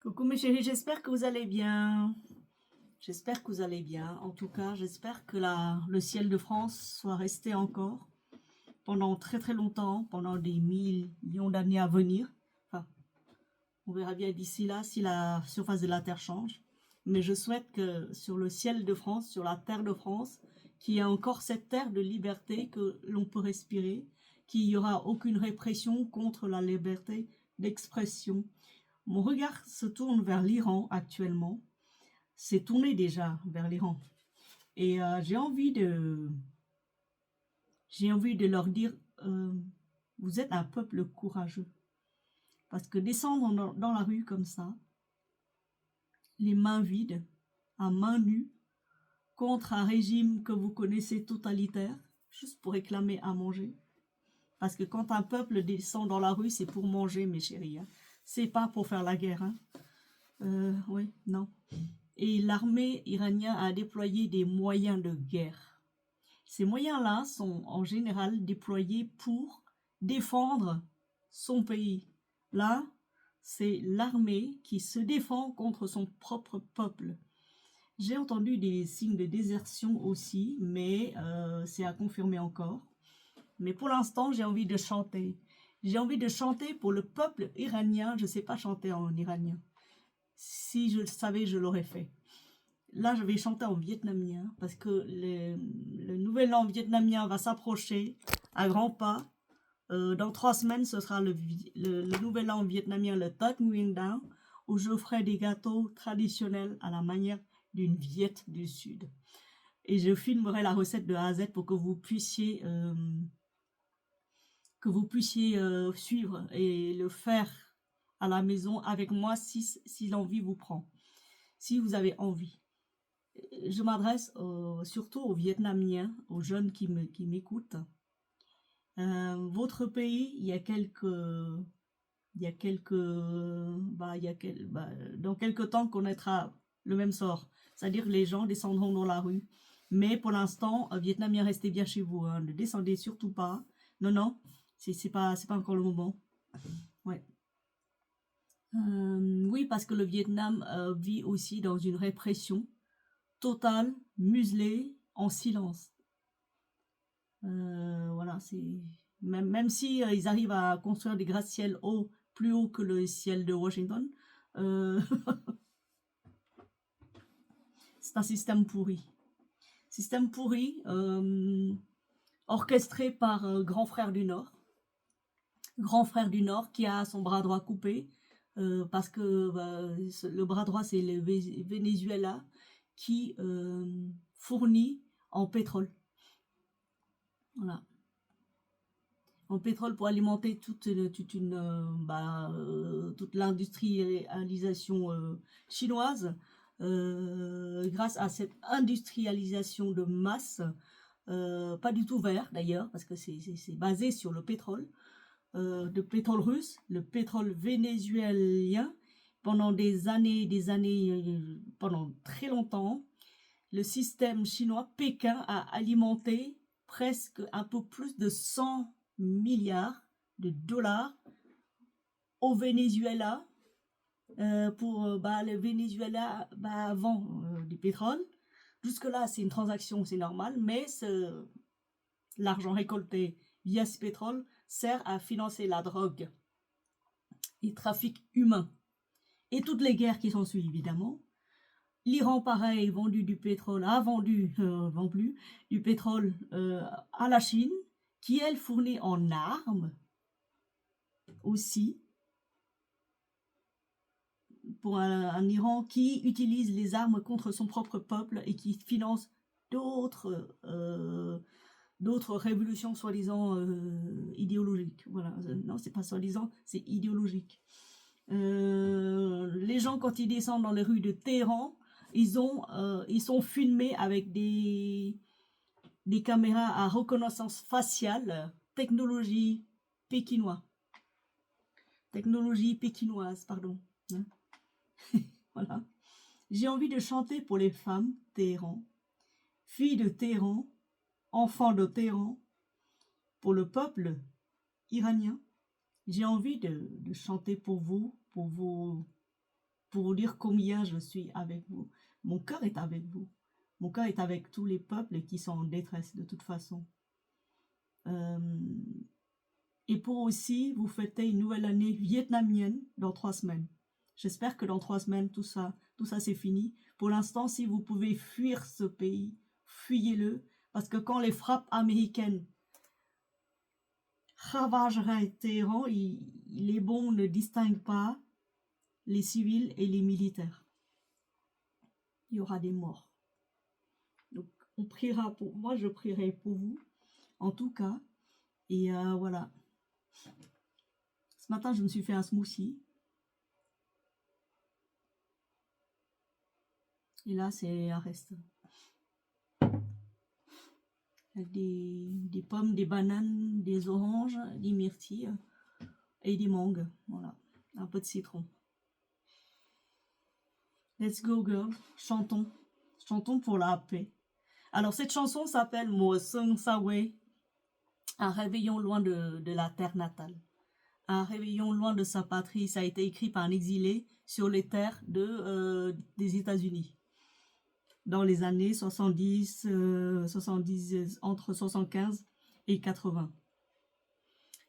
Coucou mes chéris, j'espère que vous allez bien. J'espère que vous allez bien. En tout cas, j'espère que le ciel de France soit resté encore pendant très très longtemps, pendant des millions d'années à venir. Enfin, on verra bien d'ici là si la surface de la Terre change. Mais je souhaite que sur le ciel de France, sur la terre de France, qu'il y ait encore cette terre de liberté que l'on peut respirer, qu'il n'y aura aucune répression contre la liberté d'expression. Mon regard se tourne vers l'Iran actuellement. C'est tourné déjà vers l'Iran. Et j'ai envie de leur dire, vous êtes un peuple courageux. Parce que descendre dans la rue comme ça, les mains vides, à main nue, contre un régime que vous connaissez totalitaire, juste pour réclamer à manger. Parce que quand un peuple descend dans la rue, c'est pour manger, mes chéris. Hein. C'est pas pour faire la guerre. Hein. Oui, non. Et l'armée iranienne a déployé des moyens de guerre. Ces moyens-là sont en général déployés pour défendre son pays. Là, c'est l'armée qui se défend contre son propre peuple. J'ai entendu des signes de désertion aussi, mais c'est à confirmer encore. Mais pour l'instant, j'ai envie de chanter. J'ai envie de chanter pour le peuple iranien. Je ne sais pas chanter en iranien. Si je le savais, je l'aurais fait. Là, je vais chanter en vietnamien parce que le nouvel an vietnamien va s'approcher à grands pas. Dans 3 semaines, ce sera le nouvel an vietnamien, le Tet Nguyen Dang, où je ferai des gâteaux traditionnels à la manière d'une Viet du Sud. Et je filmerai la recette de A à Z pour que vous puissiez suivre et le faire à la maison avec moi si l'envie vous prend, si vous avez envie. Je m'adresse surtout aux Vietnamiens, aux jeunes qui m'écoutent. Votre pays, dans quelques temps connaîtra le même sort, c'est-à-dire les gens descendront dans la rue. Mais pour l'instant, Vietnamiens, restez bien chez vous, hein, ne descendez surtout pas. Non, non, c'est pas encore le moment. Ouais. Oui, parce que le Vietnam vit aussi dans une répression totale, muselée, en silence. Voilà, c'est même si ils arrivent à construire des gratte-ciel plus haut que le ciel de Washington, euh, c'est un système pourri. Système pourri, orchestré par Grand Frère du Nord. Grand Frère du Nord qui a son bras droit coupé parce que le bras droit c'est le Venezuela qui fournit en pétrole. Voilà. En pétrole pour alimenter toute l'industrialisation chinoise. Grâce à cette industrialisation de masse, pas du tout vert d'ailleurs, parce que c'est basé sur le pétrole, de pétrole russe, le pétrole vénézuélien, pendant pendant très longtemps, le système chinois, Pékin, a alimenté presque un peu plus de 100 milliards de dollars au Venezuela pour le Venezuela vend du pétrole. Jusque-là, c'est une transaction, c'est normal, mais l'argent récolté via ce pétrole sert à financer la drogue, les trafics humains et toutes les guerres qui sont suivies, évidemment. L'Iran, pareil, vend plus du pétrole à la Chine, qui, elle, fournit en armes aussi, pour un Iran qui utilise les armes contre son propre peuple et qui finance d'autres révolutions soi-disant idéologiques. Voilà, non, c'est pas soi-disant, c'est idéologique. Les gens, quand ils descendent dans les rues de Téhéran, ils sont filmés avec des caméras à reconnaissance faciale, technologie pékinoise, pardon. Hein. Voilà. J'ai envie de chanter pour les femmes Téhéran, filles de Téhéran, enfants de Téhéran, pour le peuple iranien. J'ai envie de chanter pour vous, pour vos pour vous dire combien je suis avec vous. Mon cœur est avec vous. Mon cœur est avec tous les peuples qui sont en détresse de toute façon. Et pour aussi vous fêter une nouvelle année vietnamienne dans 3 semaines. J'espère que dans 3 semaines, tout ça c'est fini. Pour l'instant, si vous pouvez fuir ce pays, fuyez-le. Parce que quand les frappes américaines ravageraient Téhéran, les bombes ne distinguent pas les civils et les militaires. Il y aura des morts. Donc, on priera pour moi, je prierai pour vous, en tout cas. Et voilà. Ce matin, je me suis fait un smoothie. Et là, c'est un reste. Avec des pommes, des bananes, des oranges, des myrtilles et des mangues. Voilà. Un peu de citron. Let's go, girl. Chantons. Chantons pour la paix. Alors, cette chanson s'appelle Mo Sung Sawe. Un réveillon loin de la terre natale. Un réveillon loin de sa patrie. Ça a été écrit par un exilé sur les terres des États-Unis. Dans les années 70, entre 75 et 80.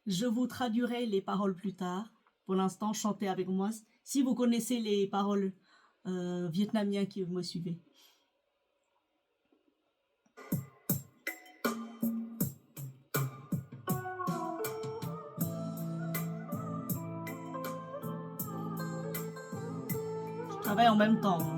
Je vous traduirai les paroles plus tard. Pour l'instant, chantez avec moi. Si vous connaissez les paroles vietnamiennes qui me suivez. Je travaille en même temps. Hein.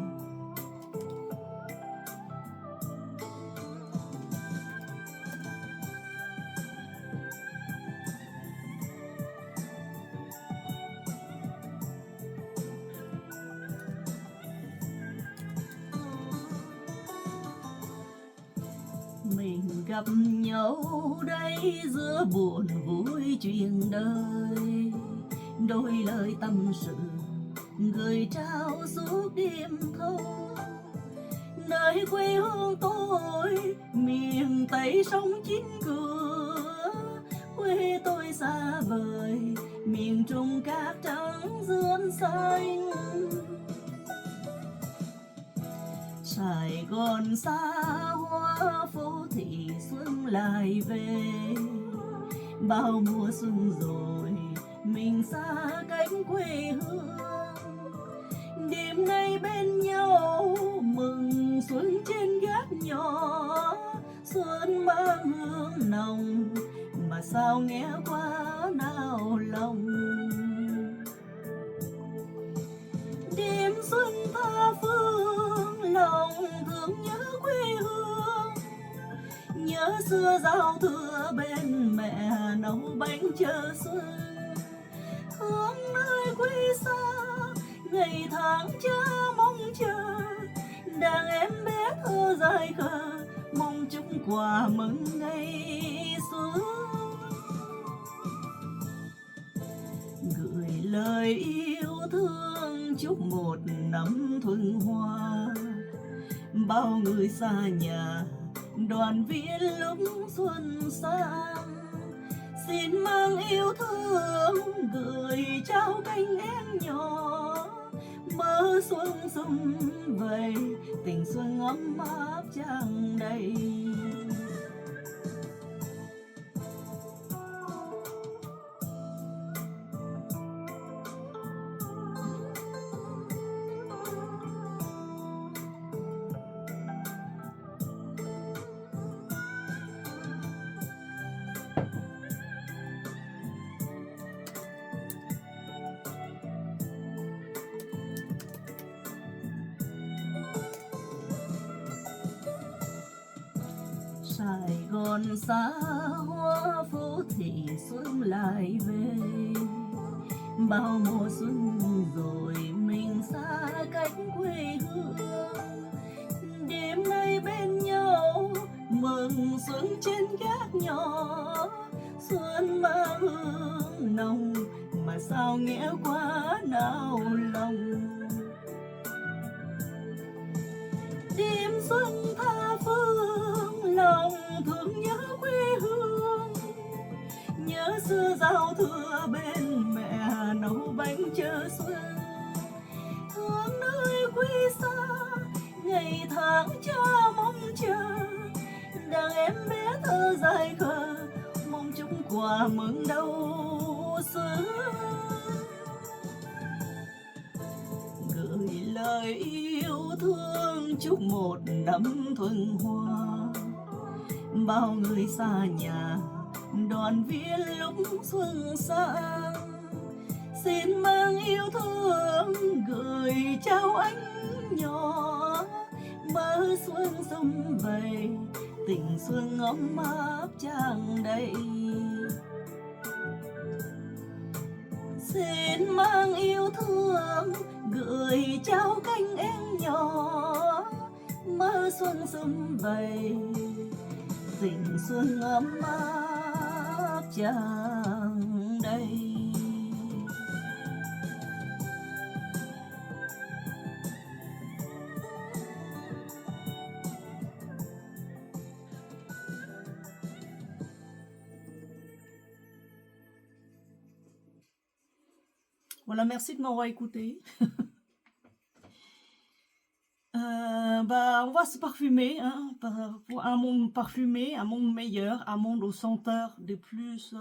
Mình gặp nhau đây giữa buồn vui chuyện đời, đôi lời tâm sự gửi trao suốt đêm thâu. Nơi quê hương tôi miền Tây sông chín cửa, quê tôi xa vời miền Trung cát trắng dương xanh. Sài Gòn xa hoa phố thị xuân lại về, bao mùa xuân rồi mình xa cánh quê hương. Đêm nay bên nhau mừng xuân trên gác nhỏ, xuân mang hương nồng mà sao nghe quá nao lòng. Đêm xuân tha phương lòng thương nhớ quê hương, nhớ xưa giao thừa bên mẹ nấu bánh chờ xuân. Hướng nơi quê xa ngày tháng cha mong chờ, đàn em bé thơ dài khờ mong chúc quà mừng ngày xuân. Gửi lời yêu thương chúc một năm thuần hoa, bao người xa nhà đoàn viên lúc xuân sang. Xin mang yêu thương gửi trao cánh em nhỏ, mơ xuân sum vầy tình xuân ấm áp tràn đầy. Sài Gòn xa hoa phố thị xuân lại về, bao mùa xuân rồi mình xa cánh quê hương. Đêm nay bên nhau mừng xuân trên gác nhỏ, xuân mang hương nồng mà sao nghe quá nao lòng. Đêm xuân tha phương lòng thương nhớ quê hương, nhớ xưa giao thừa bên mẹ nấu bánh chờ xuân. quê xa, ngày tháng cha mong chờ, đàn em bé thơ dài khờ, mong chúng quà mừng đâu xưa. Gửi lời yêu thương chúc một năm thuần hoa, bao người xa nhà đoàn viên lúc xuân sang. Xin mang yêu thương gửi trao anh nhỏ, mơ xuân sum vầy, tình xuân ấm áp tràn đầy. Xin mang yêu thương gửi trao cánh em nhỏ, mơ xuân sum vầy, tình xuân ấm áp tràn đầy. Voilà, merci de m'avoir écouté. On va se parfumer, hein, pour un monde parfumé, un monde meilleur, un monde aux senteurs de plus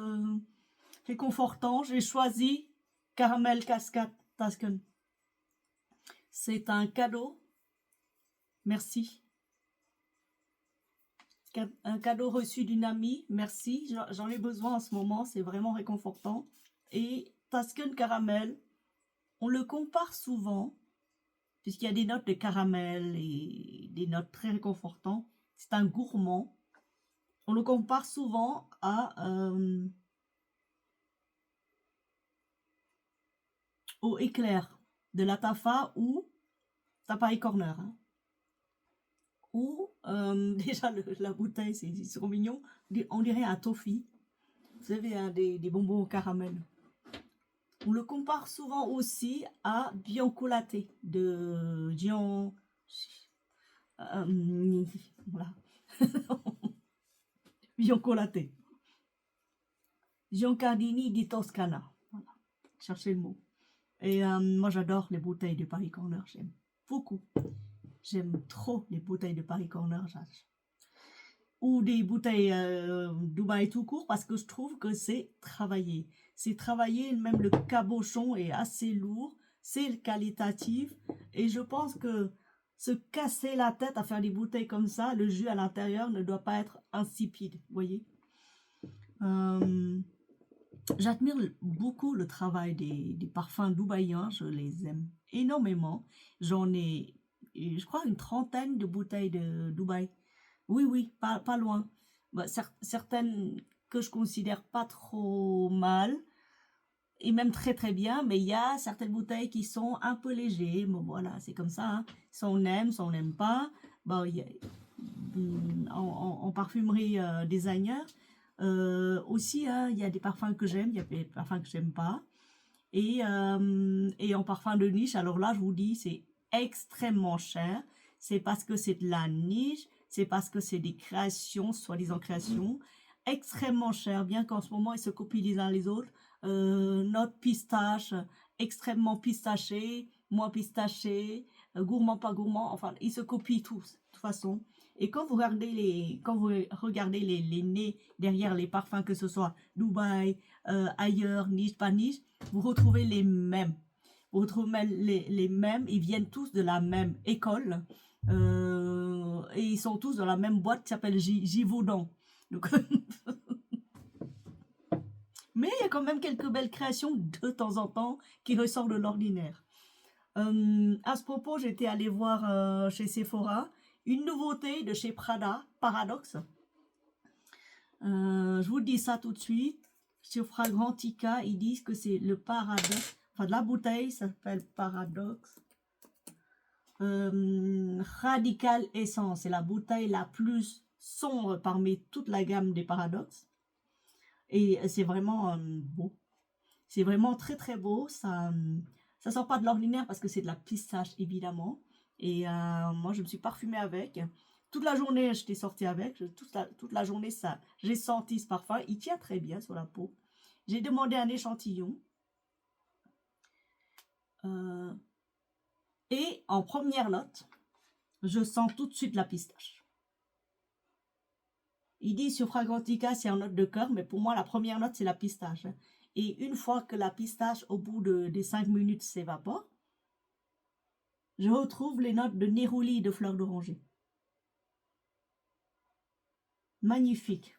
réconfortant. J'ai choisi Caramel Cascade Tasken. C'est un cadeau. Merci. Un cadeau reçu d'une amie. Merci. J'en ai besoin en ce moment. C'est vraiment réconfortant. Et Tasken Caramel, on le compare souvent, puisqu'il y a des notes de caramel et des notes très réconfortantes. C'est un gourmand. On le compare souvent au éclair de la Tafa ou Tapai Corner. Hein. Ou, déjà, la bouteille, c'est trop mignon. On dirait un toffee. Vous savez, des bonbons au caramel. On le compare souvent aussi à Biancolaté de Gian... voilà. Biancolaté. Giancardini di Toscana. Voilà. Cherchez le mot. Et moi, j'adore les bouteilles de Paris Corner. J'aime beaucoup. J'aime trop les bouteilles de Paris Corner. Ou des bouteilles Dubaï tout court, parce que je trouve que c'est travaillé. C'est travaillé, même le cabochon est assez lourd, c'est qualitatif, et je pense que se casser la tête à faire des bouteilles comme ça, le jus à l'intérieur ne doit pas être insipide, vous voyez. J'admire beaucoup le travail des parfums dubaïens, je les aime énormément. J'en ai, je crois, une trentaine de bouteilles de Dubaï. Oui, pas loin. Bah, certaines que je considère pas trop mal, et même très très bien, mais il y a certaines bouteilles qui sont un peu légères. Bon, voilà, c'est comme ça. Hein. Soit on aime, soit on n'aime pas. Bon, en parfumerie designer, aussi, hein, il y a des parfums que j'aime, il y a des parfums que j'aime pas. Et en parfum de niche, alors là, je vous dis, c'est extrêmement cher. C'est parce que c'est de la niche, c'est parce que c'est des créations, soi-disant créations, extrêmement cher, bien qu'en ce moment, ils se copient les uns les autres. Note pistache, extrêmement pistaché, moins pistaché, gourmand, pas gourmand, enfin, ils se copient tous, de toute façon. Et quand vous regardez les nez derrière les parfums, que ce soit Dubaï, ailleurs, niche, pas niche, vous retrouvez les mêmes. Vous retrouvez les mêmes, ils viennent tous de la même école. Et ils sont tous dans la même boîte qui s'appelle Givaudan. Donc, mais il y a quand même quelques belles créations de temps en temps qui ressortent de l'ordinaire. À ce propos, j'étais allée voir chez Sephora une nouveauté de chez Prada, Paradoxe. Je vous dis ça tout de suite. Sur Fragrantica, ils disent que c'est le Paradoxe. Enfin, de la bouteille, ça s'appelle Paradoxe. Radical Essence, c'est la bouteille la plus sombre parmi toute la gamme des Paradoxes. Et c'est vraiment beau. C'est vraiment très très beau. Ça sort pas de l'ordinaire parce que c'est de la pistache évidemment. Et moi je me suis parfumée avec. Toute la journée j'étais sortie avec. Toute la journée j'ai senti ce parfum. Il tient très bien sur la peau. J'ai demandé un échantillon. Et en première note, je sens tout de suite la pistache. Il dit sur Fragrantica, c'est en note de cœur, mais pour moi, la première note, c'est la pistache. Et une fois que la pistache, au bout des 5 minutes, s'évapore, je retrouve les notes de néroli et de fleurs d'oranger. Magnifique.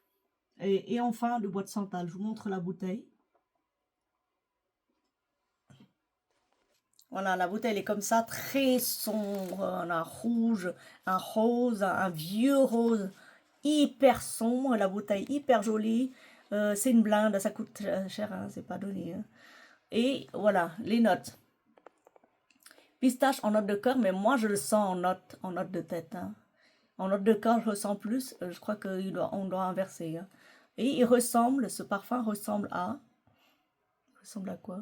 Et enfin, de bois de santal. Je vous montre la bouteille. Voilà, la bouteille est comme ça, très sombre, un rouge, un rose, un vieux rose, hyper sombre, la bouteille hyper jolie. C'est une blinde, ça coûte cher, hein, c'est pas donné. Hein. Et voilà, les notes. Pistache en note de cœur, mais moi je le sens en note de tête. Hein. En note de cœur, je ressens plus, je crois qu'on doit inverser. Hein. Et il ressemble, ce parfum ressemble à... Ressemble à quoi?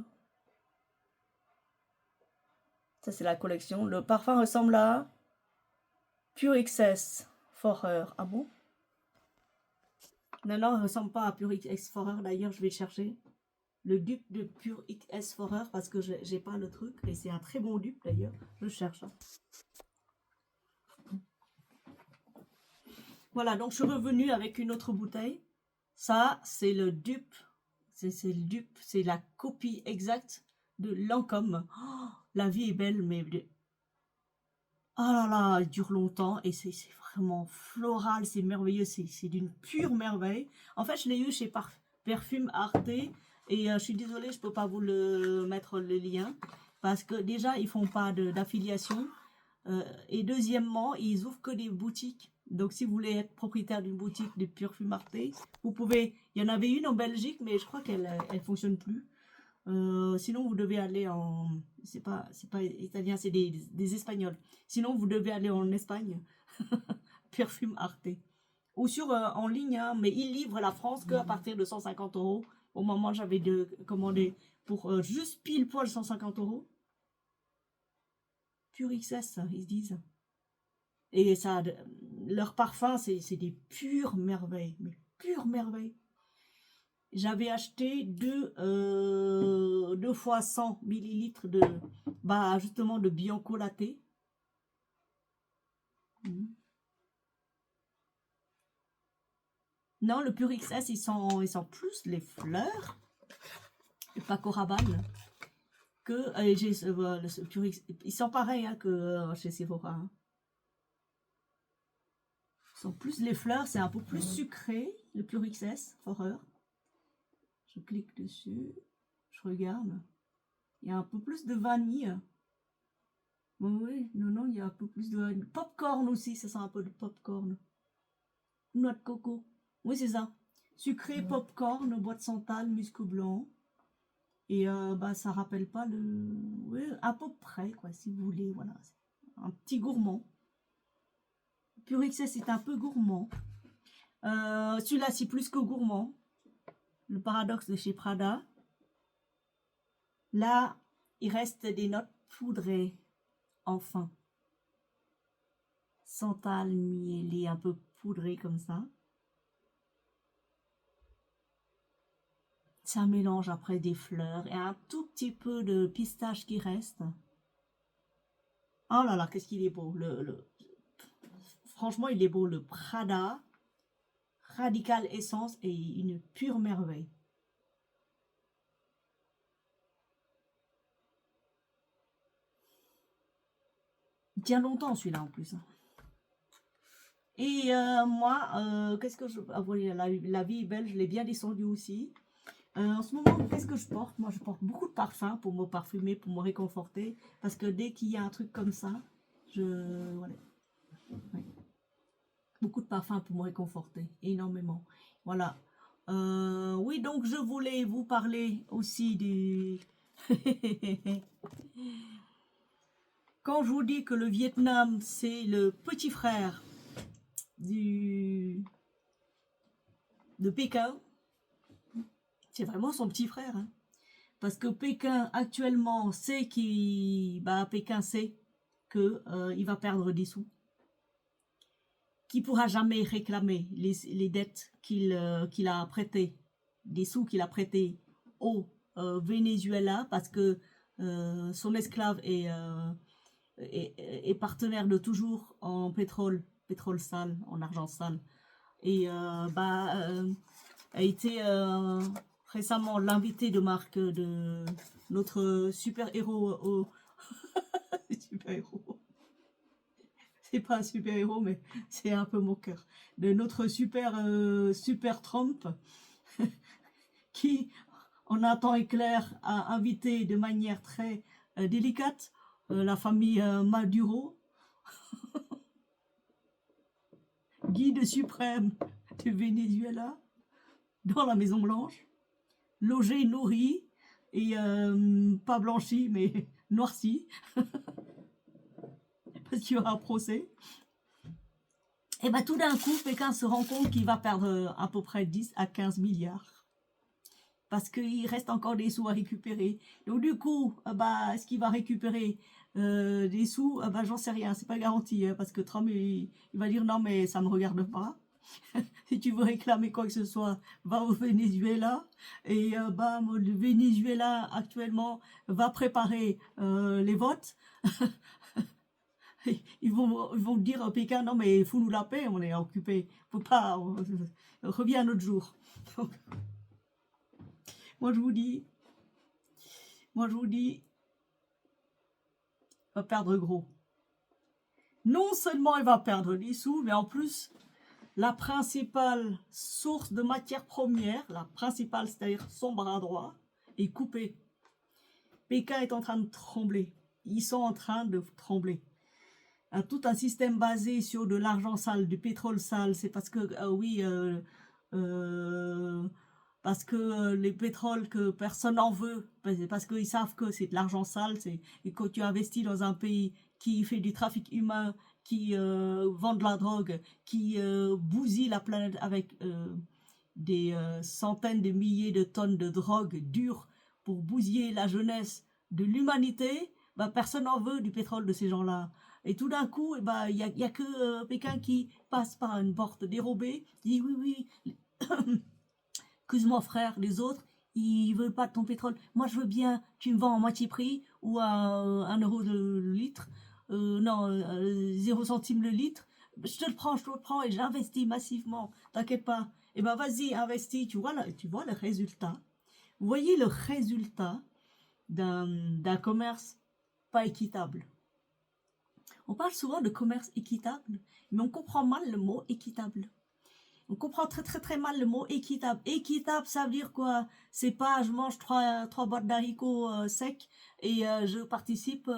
Ça, c'est la collection. Le parfum ressemble à Pure XS Forer. Ah bon? Non, non, il ne ressemble pas à Pure XS Forer. D'ailleurs, je vais chercher le dupe de Pure XS Forer parce que je n'ai pas le truc. Et c'est un très bon dupe d'ailleurs. Je cherche. Voilà, donc je suis revenue avec une autre bouteille. Ça, c'est le dupe. C'est le dupe. C'est la copie exacte de Lancôme. Oh, la vie est belle, mais... Oh là là, elle dure longtemps et c'est vraiment floral, c'est merveilleux, c'est d'une pure merveille. En fait, je l'ai eu chez Perfume Arte et je suis désolée, je peux pas vous le mettre le lien parce que déjà, ils font pas d'affiliation et deuxièmement, ils ouvrent que des boutiques. Donc, si vous voulez être propriétaire d'une boutique de Perfume Arte, vous pouvez. Il y en avait une en Belgique, mais je crois qu'elle fonctionne plus. Sinon, vous devez aller en... C'est pas italien, c'est des Espagnols. Sinon, vous devez aller en Espagne. Perfume Arte. Ou sur en ligne, hein, mais ils livrent la France qu'à partir de 150 €. Au moment, j'avais commandé pour juste pile poil 150 €. Pure XS, ils disent. Et ça, leur parfum, c'est des pures merveilles. Mais pures merveilles. J'avais acheté deux fois 100 millilitres de, justement, de Bianco Latte. Non, le Pure XS, ils sont plus les fleurs, le Paco Rabanne, que le Pure XS. Ils sont pareils hein, que chez Sephora. Hein. Ils sont plus les fleurs, c'est un peu plus sucré, le Pure XS, horreur. Je clique dessus, je regarde. Il y a un peu plus de vanille. Oui, non, il y a un peu plus de vanille. Popcorn aussi, ça sent un peu de popcorn. Noix de coco. Oui, c'est ça. Sucré, popcorn, bois de santal, musc blanc. Et ça rappelle pas le... Oui, à peu près, quoi, si vous voulez. Voilà. Un petit gourmand. Pure XS, c'est un peu gourmand. Celui-là, c'est plus que gourmand. Le paradoxe de chez Prada. Là, il reste des notes poudrées. Enfin. Santal, mielé, un peu poudré comme ça. Ça mélange après des fleurs et un tout petit peu de pistache qui reste. Oh là là, qu'est-ce qu'il est beau. Franchement, il est beau. Le Prada Radical Essence est une pure merveille. Il tient longtemps celui-là en plus. Et moi, qu'est-ce que je... Ah, oui, la vie est belle, je l'ai bien descendu aussi. En ce moment, qu'est-ce que je porte? Moi, je porte beaucoup de parfums pour me parfumer, pour me réconforter. Parce que dès qu'il y a un truc comme ça, voilà. Ouais. Beaucoup de parfums pour me réconforter, énormément. Voilà. Oui, donc je voulais vous parler aussi du... Quand je vous dis que le Vietnam, c'est le petit frère de Pékin, c'est vraiment son petit frère. Hein. Parce que Pékin, actuellement, sait Pékin sait qu'il va perdre des sous. Qu'il ne pourra jamais réclamer les dettes qu'il a prêtées, des sous qu'il a prêtés au Venezuela, parce que son esclave est est partenaire de toujours en pétrole sale, en argent sale. Et a été récemment l'invité de marque de notre super-héros au super-héros. C'est pas un super-héros, mais c'est un peu mon cœur. De notre super Trump, qui, en un temps éclair, a invité de manière très délicate la famille Maduro, guide suprême du Venezuela, dans la Maison Blanche, logé, nourri, et pas blanchi, mais noirci, parce qu'il y aura un procès. Et bien tout d'un coup, Pékin se rend compte qu'il va perdre à peu près 10 à 15 milliards. Parce qu'il reste encore des sous à récupérer. Donc du coup, est-ce qu'il va récupérer des sous? J'en sais rien, c'est pas garanti, hein, parce que Trump, il va dire non, mais ça me regarde pas. Si tu veux réclamer quoi que ce soit, va au Venezuela. Et le Venezuela, actuellement, va préparer les votes. Ils vont dire à Pékin, non mais fous-nous la paix, on est occupé, faut pas, reviens un autre jour. Donc, moi je vous dis, il va perdre gros. Non seulement il va perdre des sous, mais en plus, la principale source de matière première, la principale, c'est-à-dire son bras droit, est coupée. Pékin est en train de trembler. Ils sont en train de trembler. Tout un système basé sur de l'argent sale, du pétrole sale, c'est parce que, parce que les pétroles que personne n'en veut, parce qu'ils savent que c'est de l'argent sale, et quand tu investis dans un pays qui fait du trafic humain, qui vend de la drogue, qui bousille la planète avec des centaines de milliers de tonnes de drogue dure pour bousiller la jeunesse de l'humanité, personne n'en veut du pétrole de ces gens-là. Et tout d'un coup, il y a que Pékin qui passe par une porte dérobée, dit oui, excuse-moi frère, les autres, ils veulent pas de ton pétrole. Moi je veux bien, tu me vends en moitié prix ou à 1 euro le litre, 0 centime le litre. Je te le prends et j'investis massivement, t'inquiète pas. Et vas-y, investis, tu vois le résultat. Vous voyez le résultat d'un commerce pas équitable. On parle souvent de commerce équitable, mais on comprend mal le mot équitable. On comprend très très très mal le mot équitable. Équitable, ça veut dire quoi? C'est pas je mange trois boîtes d'haricots secs et je participe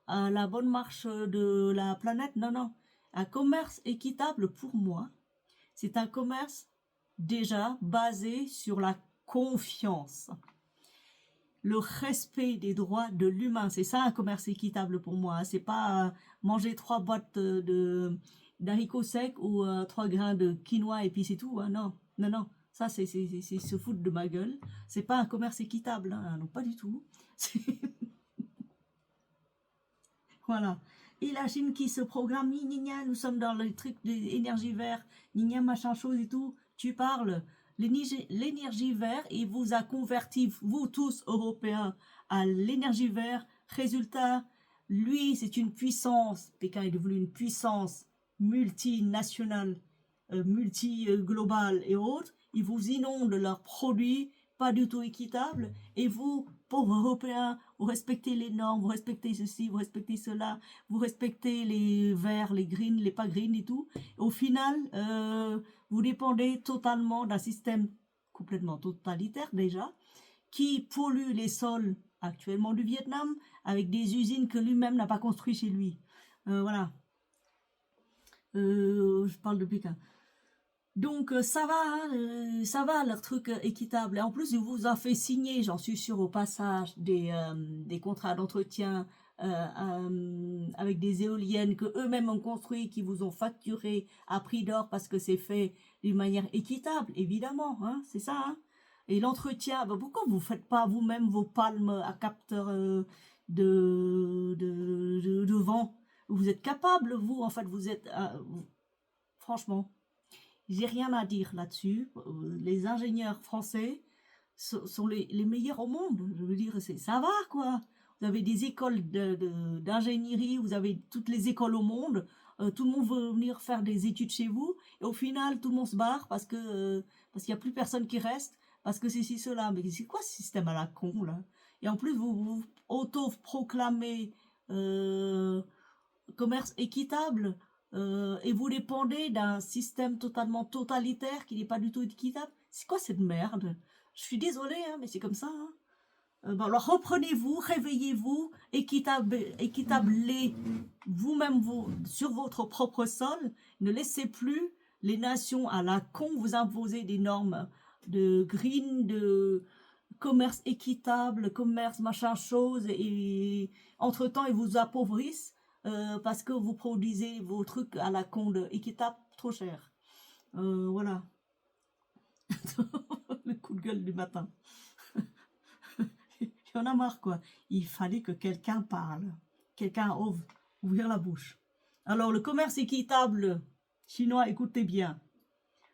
à la bonne marche de la planète. Non, non. Un commerce équitable, pour moi, c'est un commerce déjà basé sur la confiance. Le respect des droits de l'humain, c'est ça un commerce équitable pour moi. C'est pas manger 3 boîtes d'haricots secs ou 3 grains de quinoa et puis c'est tout. Hein. Non, non, non. Ça, c'est se foutre de ma gueule. C'est pas un commerce équitable. Hein. Non, pas du tout. Voilà. Et la Chine qui se programme, nous sommes dans le truc de l'énergie verte, machin chose et tout. Tu parles. L'énergie verte, il vous a converti, vous tous Européens, à l'énergie verte. Résultat, lui, c'est une puissance. Pékin est devenu une puissance multinationale, multiglobale et autres. Ils vous inondent leurs produits, pas du tout équitables. Et vous, pauvres Européens, vous respectez les normes, vous respectez ceci, vous respectez cela, vous respectez les verts, les greens, les pas greens et tout. Au final, vous dépendez totalement d'un système complètement totalitaire déjà, qui pollue les sols actuellement du Vietnam avec des usines que lui-même n'a pas construites chez lui. Voilà. Je parle de Pékin. Donc ça va leur truc équitable. Et en plus, il vous a fait signer, j'en suis sûre au passage, des contrats d'entretien avec des éoliennes que eux-mêmes ont construit, qui vous ont facturé à prix d'or parce que c'est fait d'une manière équitable, évidemment, hein, c'est ça. Hein. Et l'entretien, pourquoi vous faites pas vous-même vos palmes à capteur de vent? Vous êtes capable, vous, en fait, vous êtes franchement. J'ai rien à dire là-dessus. Les ingénieurs français sont les meilleurs au monde. Je veux dire, ça va quoi. vous avez des écoles d'ingénierie, vous avez toutes les écoles au monde, tout le monde veut venir faire des études chez vous, et au final, tout le monde se barre parce qu'il n'y a plus personne qui reste, parce que c'est ci, cela. Mais c'est quoi ce système à la con, là? Et en plus, vous auto-proclamez commerce équitable, et vous dépendez d'un système totalement totalitaire qui n'est pas du tout équitable. C'est quoi cette merde? Je suis désolée, hein, mais c'est comme ça. Hein. Bon, alors reprenez-vous, réveillez-vous, équitablez vous-même sur votre propre sol. Ne laissez plus les nations à la con vous imposer des normes de green, de commerce équitable, commerce machin chose, et entre-temps ils vous appauvrissent parce que vous produisez vos trucs à la con de équitable trop cher. Voilà. Le coup de gueule du matin. Il y en a marre, quoi. Il fallait que quelqu'un parle. Quelqu'un ouvrir la bouche. Alors, le commerce équitable chinois, écoutez bien.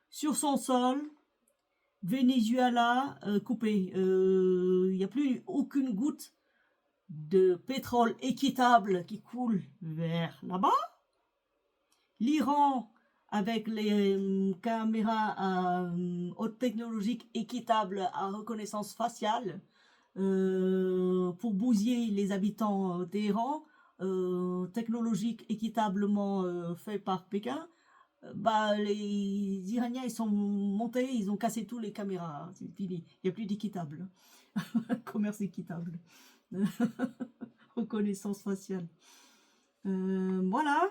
Sur son sol, Venezuela coupé. Il n'y a plus aucune goutte de pétrole équitable qui coule vers là-bas. L'Iran, avec les caméras haute technologique équitables à reconnaissance faciale, pour bousiller les habitants d'Iran, technologique équitablement fait par Pékin, bah, les Iraniens ils sont montés, ils ont cassé tous les caméras, c'est fini, il n'y a plus d'équitable. Commerce équitable. Reconnaissance faciale. Voilà.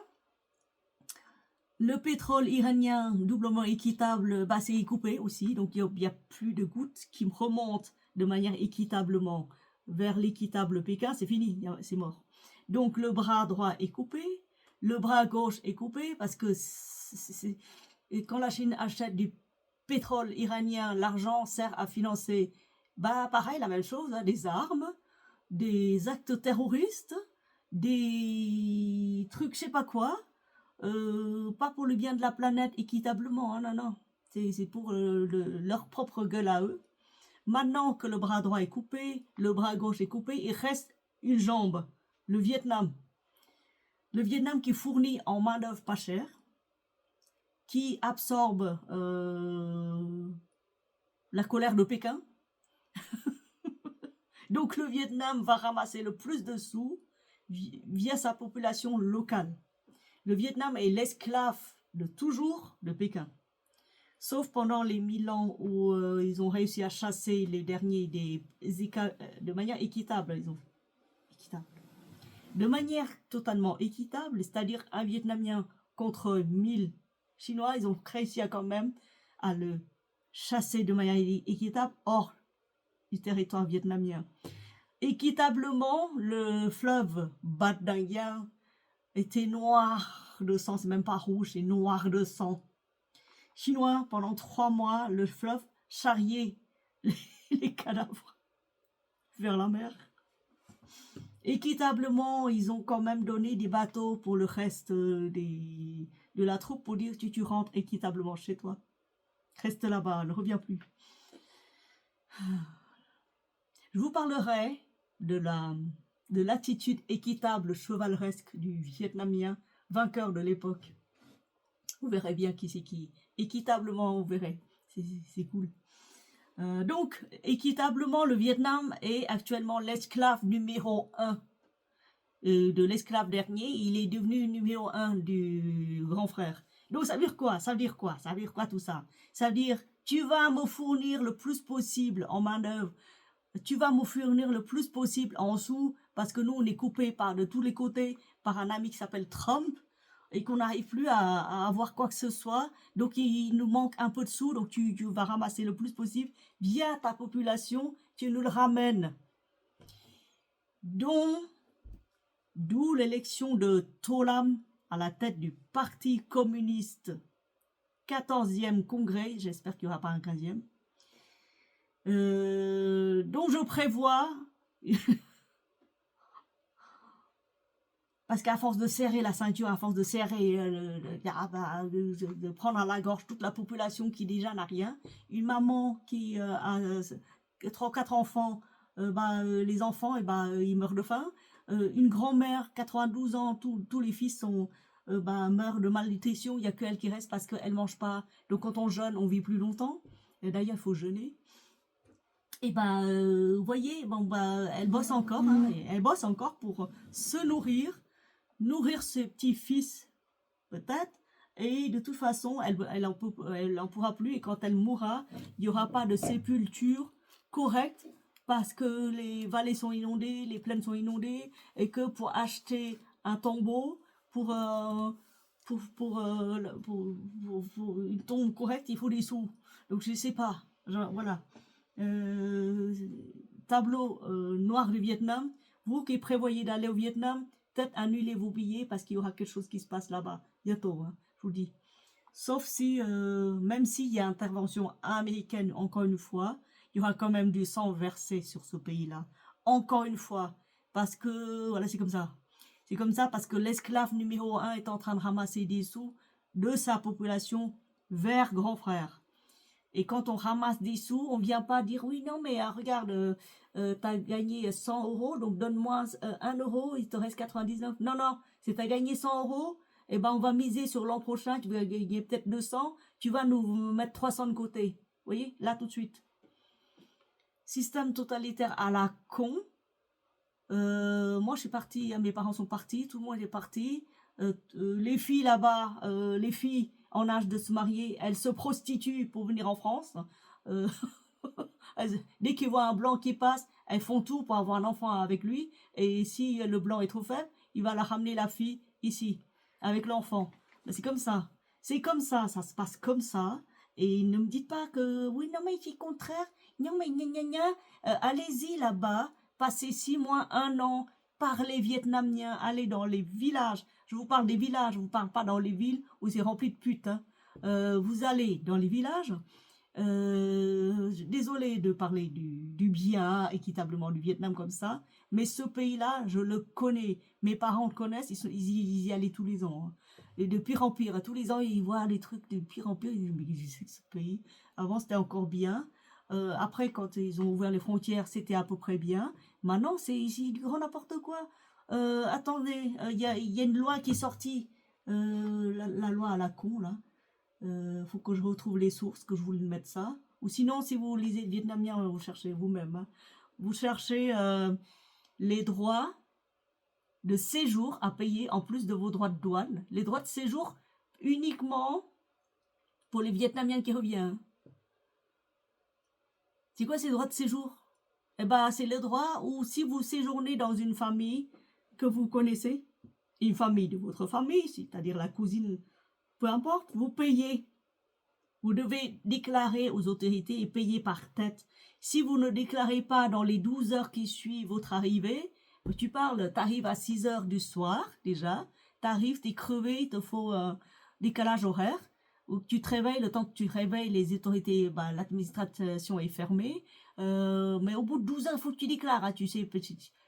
Le pétrole iranien doublement équitable, bah, c'est coupé aussi, donc il n'y a plus de gouttes qui remontent de manière équitablement vers l'équitable Pékin, c'est fini, c'est mort. Donc le bras droit est coupé, le bras gauche est coupé, parce que quand la Chine achète du pétrole iranien, l'argent sert à financer, bah pareil, la même chose, hein, des armes, des actes terroristes, des trucs je sais pas quoi, pas pour le bien de la planète équitablement, hein, non, non, c'est pour leur propre gueule à eux. Maintenant que le bras droit est coupé, le bras gauche est coupé, il reste une jambe, le Vietnam. Le Vietnam qui fournit en main-d'œuvre pas chère, qui absorbe la colère de Pékin. Donc le Vietnam va ramasser le plus de sous via sa population locale. Le Vietnam est l'esclave de toujours de Pékin. Sauf pendant les 1000 ans où ils ont réussi à chasser les derniers de manière équitable. De manière totalement équitable, c'est-à-dire un Vietnamien contre 1000 Chinois, ils ont réussi quand même à le chasser de manière équitable hors du territoire vietnamien. Équitablement, le fleuve Bat Dang Yang était noir de sang, c'est même pas rouge, c'est noir de sang. Chinois, pendant 3 mois, le fleuve charriait les cadavres vers la mer. Équitablement, ils ont quand même donné des bateaux pour le reste de la troupe pour dire tu rentres équitablement chez toi. Reste là-bas, ne reviens plus. Je vous parlerai de l'attitude équitable chevaleresque du Vietnamien, vainqueur de l'époque. Vous verrez bien qui c'est qui. Équitablement, vous verrez. C'est cool. Donc, équitablement, le Vietnam est actuellement l'esclave numéro 1 de l'esclave dernier. Il est devenu numéro 1 du grand frère. Donc, ça veut dire quoi? Ça veut dire quoi? Ça veut dire quoi tout ça? Ça veut dire, tu vas me fournir le plus possible en main-d'œuvre. Tu vas me fournir le plus possible en sous, parce que nous, on est coupé de tous les côtés par un ami qui s'appelle Trump, et qu'on n'arrive plus à avoir quoi que ce soit. Donc, il nous manque un peu de sous, donc tu vas ramasser le plus possible via ta population, tu nous le ramènes. D'où l'élection de Tholam à la tête du Parti communiste, 14e congrès, j'espère qu'il n'y aura pas un 15e. Donc je prévois, parce qu'à force de serrer la ceinture, à force de serrer, de prendre à la gorge toute la population qui déjà n'a rien, une maman qui a 3 ou 4 enfants, les enfants, ils meurent de faim. Une grand-mère, 92 ans, tous les fils meurent de malnutrition. Il n'y a qu'elle qui reste parce qu'elle ne mange pas. Donc quand on jeûne, on vit plus longtemps. Et d'ailleurs, il faut jeûner. Et vous voyez, elle bosse encore, hein, et elle bosse encore pour se nourrir ses petits-fils, peut-être, et de toute façon, elle en pourra plus, et quand elle mourra, il n'y aura pas de sépulture correcte, parce que les vallées sont inondées, les plaines sont inondées, et que pour acheter un tombeau, pour une tombe correcte, il faut des sous. Donc je ne sais pas, voilà. Euh, tableau noir du Vietnam, vous qui prévoyez d'aller au Vietnam, peut-être annulez vos billets parce qu'il y aura quelque chose qui se passe là-bas, bientôt, hein, je vous dis. Sauf si, même s'il y a intervention américaine, encore une fois, il y aura quand même du sang versé sur ce pays-là. Encore une fois, parce que, voilà, c'est comme ça. C'est comme ça parce que l'esclave numéro 1 est en train de ramasser des sous de sa population vers grand frère. Et quand on ramasse des sous, on ne vient pas dire oui, non, mais regarde, tu as gagné 100 euros, donc donne-moi 1 euro, il te reste 99. Non, non, si tu as gagné 100 euros, eh ben, on va miser sur l'an prochain, tu vas gagner peut-être 200, tu vas nous mettre 300 de côté. Vous voyez, là tout de suite. Système totalitaire à la con. Moi, je suis partie, mes parents sont partis, tout le monde est parti. Les filles là-bas, les filles en âge de se marier, elles se prostituent pour venir en France. Euh, dès qu'ils voient un blanc qui passe, elles font tout pour avoir un enfant avec lui. Et si le blanc est trop faible, il va la ramener la fille ici, avec l'enfant. C'est comme ça. C'est comme ça se passe comme ça. Et ne me dites pas que, oui, non, mais c'est contraire. Non, mais gna gna gna. Allez-y là-bas, passez 6 mois, 1 an, parlez vietnamien, allez dans les villages. Je vous parle des villages, je ne vous parle pas dans les villes où c'est rempli de putes. Hein. Vous allez dans les villages. Désolé de parler du bien équitablement du Vietnam comme ça, mais ce pays-là, je le connais. Mes parents le connaissent, ils y allaient tous les ans. Hein. Et de pire en pire, tous les ans, ils voient des trucs de pire en pire. Ils disent, mais c'est que ce pays. Avant, c'était encore bien. Après, quand ils ont ouvert les frontières, c'était à peu près bien. Maintenant, c'est ici du grand n'importe quoi. Attendez, il y a une loi qui est sortie, la loi à la con, là. Faut que je retrouve les sources, que je vous mette ça. Ou sinon, si vous lisez le vietnamien, vous cherchez vous-même. Hein. Vous cherchez les droits de séjour à payer en plus de vos droits de douane. Les droits de séjour uniquement pour les Vietnamiens qui reviennent. C'est quoi ces droits de séjour? Eh ben, c'est le droit où si vous séjournez dans une famille que vous connaissez, une famille de votre famille, c'est-à-dire la cousine, peu importe, vous payez. Vous devez déclarer aux autorités et payer par tête. Si vous ne déclarez pas dans les 12 heures qui suivent votre arrivée, tu arrives à 6 heures du soir déjà, tu arrives, tu es crevé, il te faut un décalage horaire, ou tu te réveilles, le temps que tu réveilles les autorités, l'administration est fermée, mais au bout de 12 heures, il faut que tu déclares, hein, tu sais,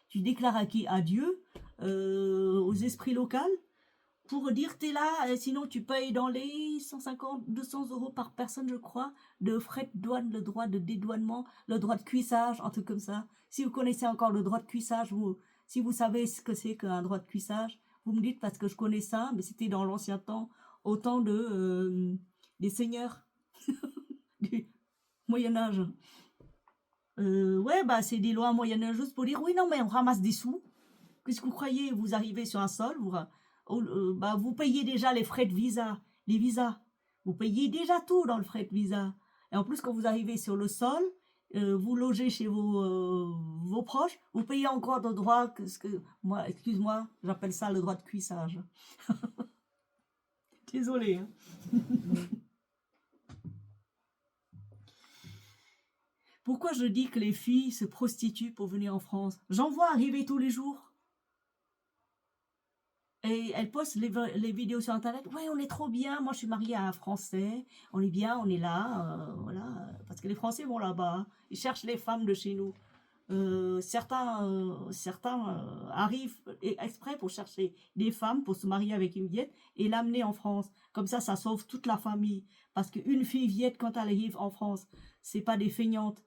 tu déclares à qui? À Dieu, aux esprits locaux, pour dire t'es là, sinon tu payes dans les 150, 200 euros par personne, je crois, de frais de douane, le droit de dédouanement, le droit de cuissage, un truc comme ça. Si vous connaissez encore le droit de cuissage, si vous savez ce que c'est qu'un droit de cuissage, vous me dites parce que je connais ça, mais c'était dans l'ancien temps, au temps des seigneurs du Moyen-Âge. Ouais, c'est des lois moyenâgeuses pour dire oui, non, mais on ramasse des sous. Qu'est-ce que vous croyez? Vous arrivez sur un sol, vous payez déjà les frais de visa, les visas. Vous payez déjà tout dans le frais de visa. Et en plus, quand vous arrivez sur le sol, vous logez chez vos proches, vous payez encore de droit, moi, excuse-moi, j'appelle ça le droit de cuissage. Désolée. Hein. Pourquoi je dis que les filles se prostituent pour venir en France? J'en vois arriver tous les jours. Et elle poste les vidéos sur Internet. Ouais, on est trop bien. Moi, je suis mariée à un Français. On est bien, on est là. Voilà. Parce que les Français vont là-bas. Ils cherchent les femmes de chez nous. Certains arrivent exprès pour chercher des femmes pour se marier avec une Viette et l'amener en France. Comme ça sauve toute la famille. Parce qu'une fille Viette, quand elle arrive en France, c'est pas des feignantes.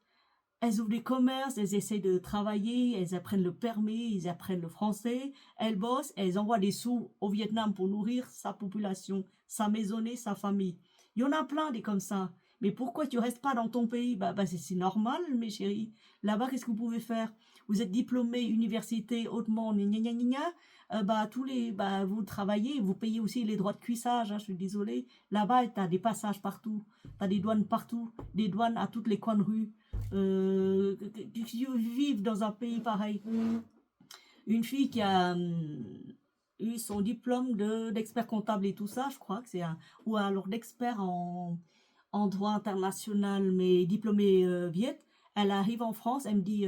elles ouvrent des commerces, elles essayent de travailler, elles apprennent le permis, elles apprennent le français, elles bossent, elles envoient des sous au Vietnam pour nourrir sa population, sa maisonnée, sa famille. Il y en a plein des comme ça. Mais pourquoi tu restes pas dans ton pays? C'est normal, mes chéris. Là-bas, qu'est-ce que vous pouvez faire? Vous êtes diplômé, université, hautement, gna gna gna gna. Vous travaillez, vous payez aussi les droits de cuissage, hein, je suis désolée. Là-bas, tu as des passages partout, tu as des douanes partout, des douanes à toutes les coins de rue. Vivre dans un pays pareil. Une fille qui a eu son diplôme d'expert comptable et tout ça, je crois que c'est ou alors d'expert en droit international, mais diplômée viet, elle arrive en France, elle me dit,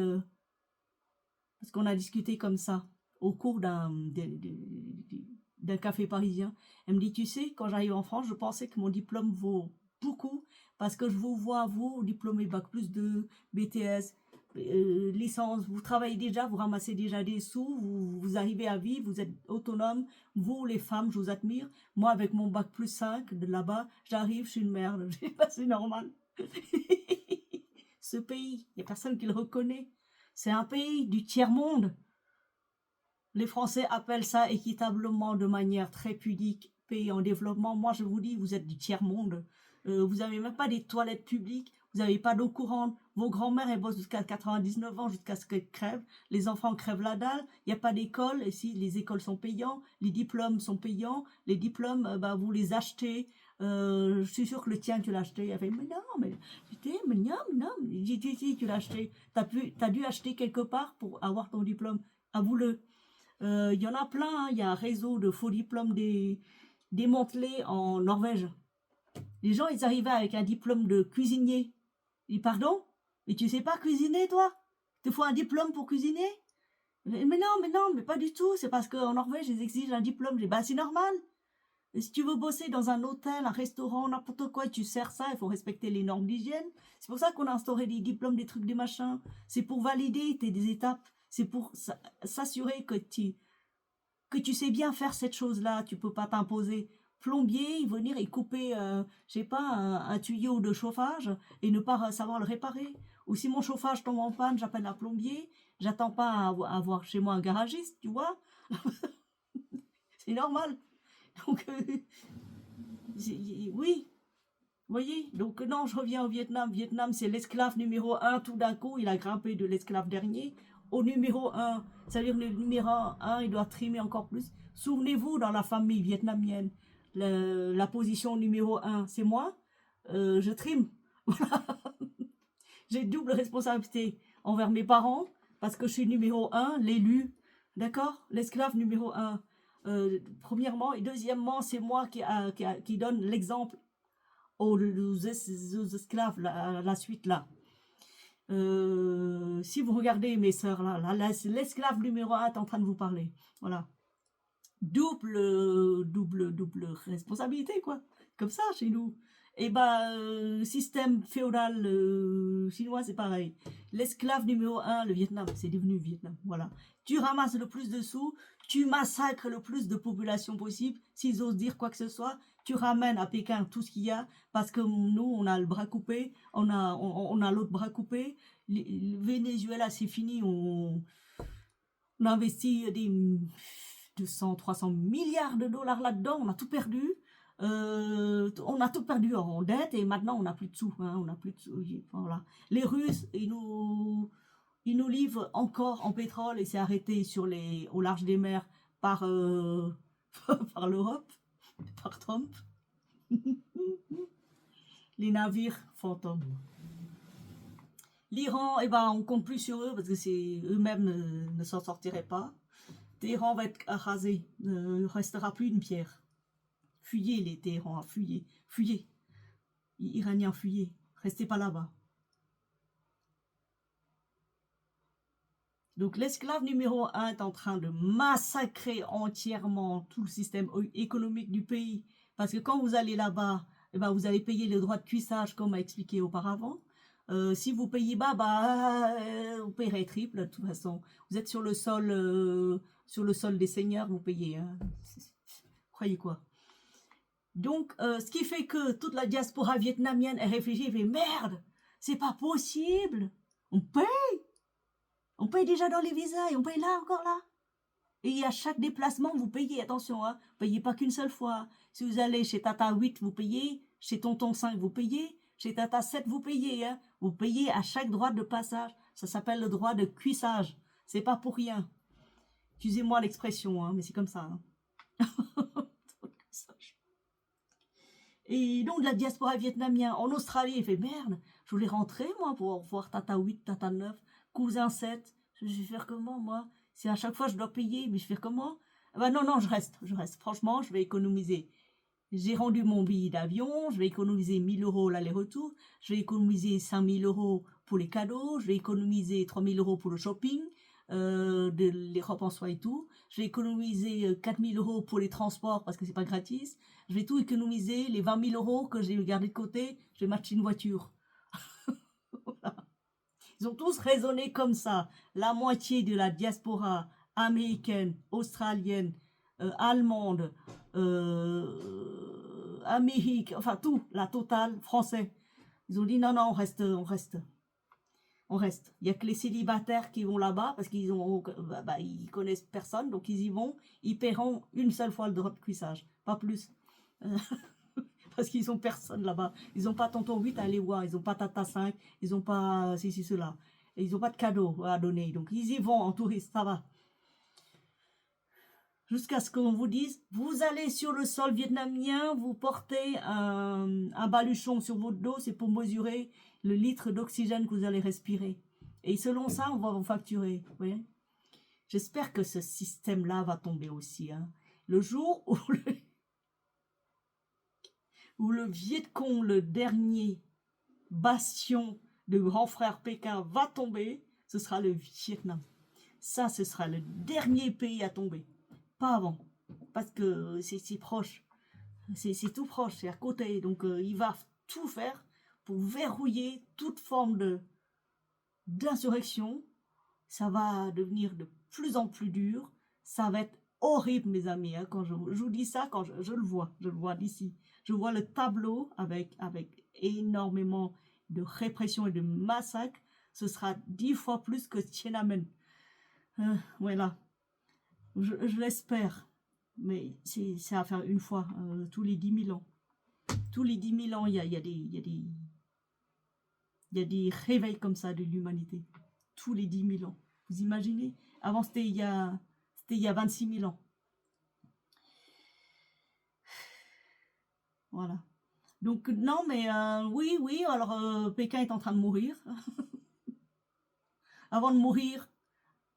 parce qu'on a discuté comme ça, au cours d'un café parisien, elle me dit, tu sais, quand j'arrive en France, je pensais que mon diplôme vaut beaucoup, parce que je vous vois, vous, diplômé Bac plus 2, BTS, licence, vous travaillez déjà, vous ramassez déjà des sous, vous arrivez à vivre, vous êtes autonome, vous les femmes, je vous admire. Moi avec mon Bac plus 5 de là-bas, j'arrive, je suis une merde, c'est normal. Ce pays, il n'y a personne qui le reconnaît. C'est un pays du tiers-monde. Les Français appellent ça équitablement de manière très pudique, pays en développement. Moi je vous dis, vous êtes du tiers-monde. Vous n'avez même pas des toilettes publiques, vous n'avez pas d'eau courante, vos grands-mères elles bossent jusqu'à 99 ans, jusqu'à ce qu'elles crèvent, les enfants crèvent la dalle, il n'y a pas d'école, et si les écoles sont payantes, les diplômes sont payants, les diplômes, vous les achetez, je suis sûre que le tien tu l'as acheté, elle fait, mais non, si, tu l'as acheté, t'as dû acheter quelque part pour avoir ton diplôme, avoue-le. Il y en a plein, hein. Il y a un réseau de faux diplômes démantelés en Norvège. Les gens, ils arrivaient avec un diplôme de cuisinier. Ils disent, pardon? Mais tu sais pas cuisiner, toi? Il te faut un diplôme pour cuisiner? Mais non, mais pas du tout. C'est parce qu'en Norvège, ils exigent un diplôme. Je dis, c'est normal. Et si tu veux bosser dans un hôtel, un restaurant, n'importe quoi, tu sers ça, il faut respecter les normes d'hygiène. C'est pour ça qu'on a instauré des diplômes, des trucs, des machins. C'est pour valider des étapes. C'est pour s'assurer que tu sais bien faire cette chose-là. Tu peux pas t'imposer. Plombier, venir et couper, je sais pas, un tuyau de chauffage et ne pas savoir le réparer. Ou si mon chauffage tombe en panne, j'appelle un plombier. J'attends pas à avoir chez moi un garagiste, tu vois. C'est normal. Donc, oui, vous voyez. Donc, non, je reviens au Vietnam. Vietnam, c'est l'esclave numéro 1. Tout d'un coup, il a grimpé de l'esclave dernier au numéro 1. C'est-à-dire le numéro 1, il doit trimer encore plus. Souvenez-vous, dans la famille vietnamienne, la position numéro 1, c'est moi. Je trime. J'ai double responsabilité envers mes parents, parce que je suis numéro 1, l'élu, d'accord? L'esclave numéro 1. Premièrement, et deuxièmement, c'est moi qui donne l'exemple aux esclaves, la suite là. Si vous regardez mes sœurs là, l'esclave numéro 1 est en train de vous parler. Voilà. Double responsabilité, quoi. Comme ça, chez nous. Et système féodal chinois, c'est pareil. L'esclave numéro 1, le Vietnam, c'est devenu Vietnam. Voilà. Tu ramasses le plus de sous, tu massacres le plus de population possible, s'ils osent dire quoi que ce soit, tu ramènes à Pékin tout ce qu'il y a, parce que nous, on a le bras coupé, on a l'autre bras coupé. Le Venezuela, c'est fini, on investit des 200, 300 milliards de dollars là-dedans, on a tout perdu. On a tout perdu en dette et maintenant on n'a plus de sous. Hein, on n'a plus de sous. Voilà. Les Russes, ils nous livrent encore en pétrole et c'est arrêté au large des mers par, par l'Europe, par Trump. Les navires fantômes. L'Iran, on compte plus sur eux parce que eux-mêmes ne s'en sortiraient pas. Téhéran va être rasé, ne restera plus une pierre. Fuyez les Téhérans, fuyez, fuyez. Iraniens, fuyez, restez pas là-bas. Donc l'esclave numéro 1 est en train de massacrer entièrement tout le système économique du pays. Parce que quand vous allez là-bas, vous allez payer le droit de cuissage comme a expliqué auparavant. Si vous payez bas, vous payerez triple de toute façon. Vous êtes sur le sol des seigneurs, vous payez. Hein. Croyez quoi? Donc, ce qui fait que toute la diaspora vietnamienne est réfléchie et fait merde, c'est pas possible. On paye déjà dans les visas et on paye là, encore là. Et à chaque déplacement, vous payez, attention, hein, vous payez pas qu'une seule fois. Si vous allez chez Tata 8, vous payez, chez Tonton 5, vous payez, chez Tata 7, vous payez. Hein. Vous payez à chaque droit de passage. Ça s'appelle le droit de cuissage. C'est pas pour rien. Excusez-moi l'expression, hein, mais c'est comme ça. Hein. Et donc, la diaspora vietnamienne en Australie, il fait merde, je voulais rentrer, moi, pour voir Tata 8, Tata 9, cousin 7. Je vais faire comment, moi? C'est à chaque fois je dois payer, mais je vais faire comment? Ah bah non, non, je reste. Franchement, je vais économiser. J'ai rendu mon billet d'avion, je vais économiser 1000 euros l'aller-retour, je vais économiser 5000 euros pour les cadeaux, je vais économiser 3000 euros pour le shopping, de les repas en soi et tout, je vais économiser 4000 euros pour les transports parce que c'est pas gratis, je vais tout économiser, les 20 000 euros que j'ai gardés de côté, je vais m'acheter une voiture. Voilà. Ils ont tous raisonné comme ça. La moitié de la diaspora américaine, australienne, allemande, Amérique, enfin tout, la totale, français. Ils ont dit non, non, on reste, on reste. On reste. Il n'y a que les célibataires qui vont là-bas parce qu'ils ont, ils connaissent personne, donc ils y vont. Ils paieront une seule fois le droit de cuissage, pas plus. Parce qu'ils ont personne là-bas. Ils n'ont pas tonton 8 à aller voir, ils n'ont pas tata 5, ils n'ont pas ceci, cela. Et ils n'ont pas de cadeaux à donner. Donc ils y vont en touriste, ça va. Jusqu'à ce qu'on vous dise, vous allez sur le sol vietnamien, vous portez un baluchon sur votre dos, c'est pour mesurer le litre d'oxygène que vous allez respirer. Et selon ça, on va vous facturer. Vous voyez? J'espère que ce système-là va tomber aussi. Hein. Le jour où le Viet Cong, le dernier bastion de grand frère Pékin, va tomber, ce sera le Vietnam. Ça, ce sera le dernier pays à tomber. Pas avant, parce que c'est proche, c'est tout proche, c'est à côté, donc il va tout faire pour verrouiller toute forme d'insurrection. Ça va devenir de plus en plus dur, ça va être horrible mes amis, hein, quand je vous dis ça, quand je le vois d'ici, je vois le tableau avec énormément de répression et de massacre, ce sera 10 fois plus que Tiananmen. Voilà. Je l'espère, mais c'est à faire une fois, tous les 10 000 ans. Tous les 10 000 ans, il y a des réveils comme ça de l'humanité. Tous les 10 000 ans. Vous imaginez? Avant, c'était il y a 26 000 ans. Voilà. Donc, non, mais oui, alors Pékin est en train de mourir. Avant de mourir,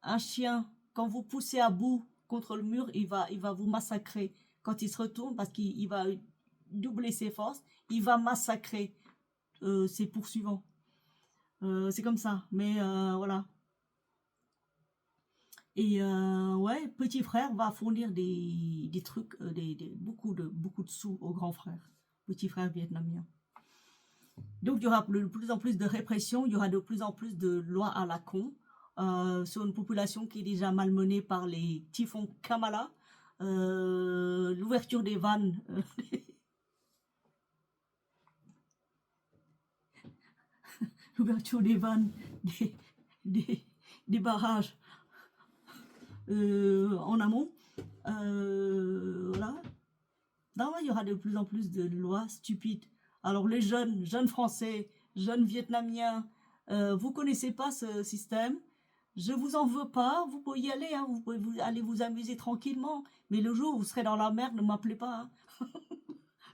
un chien, quand vous poussez à bout contre le mur, il va vous massacrer. Quand il se retourne, parce qu'il va doubler ses forces, il va massacrer ses poursuivants. C'est comme ça, mais voilà. Et ouais, petit frère va fournir des trucs, beaucoup de sous au grand frère, petit frère vietnamien. Donc il y aura de plus en plus de répression, il y aura de plus en plus de lois à la con, sur une population qui est déjà malmenée par les typhons Kamala, l'ouverture des vannes, l'ouverture des vannes, des barrages en amont, voilà. Non, il y aura de plus en plus de lois stupides. Alors les jeunes français, jeunes vietnamiens, vous connaissez pas ce système, je vous en veux pas, vous pouvez y aller, hein, vous pouvez aller vous amuser tranquillement, mais le jour où vous serez dans la merde, ne m'appelez pas. Hein.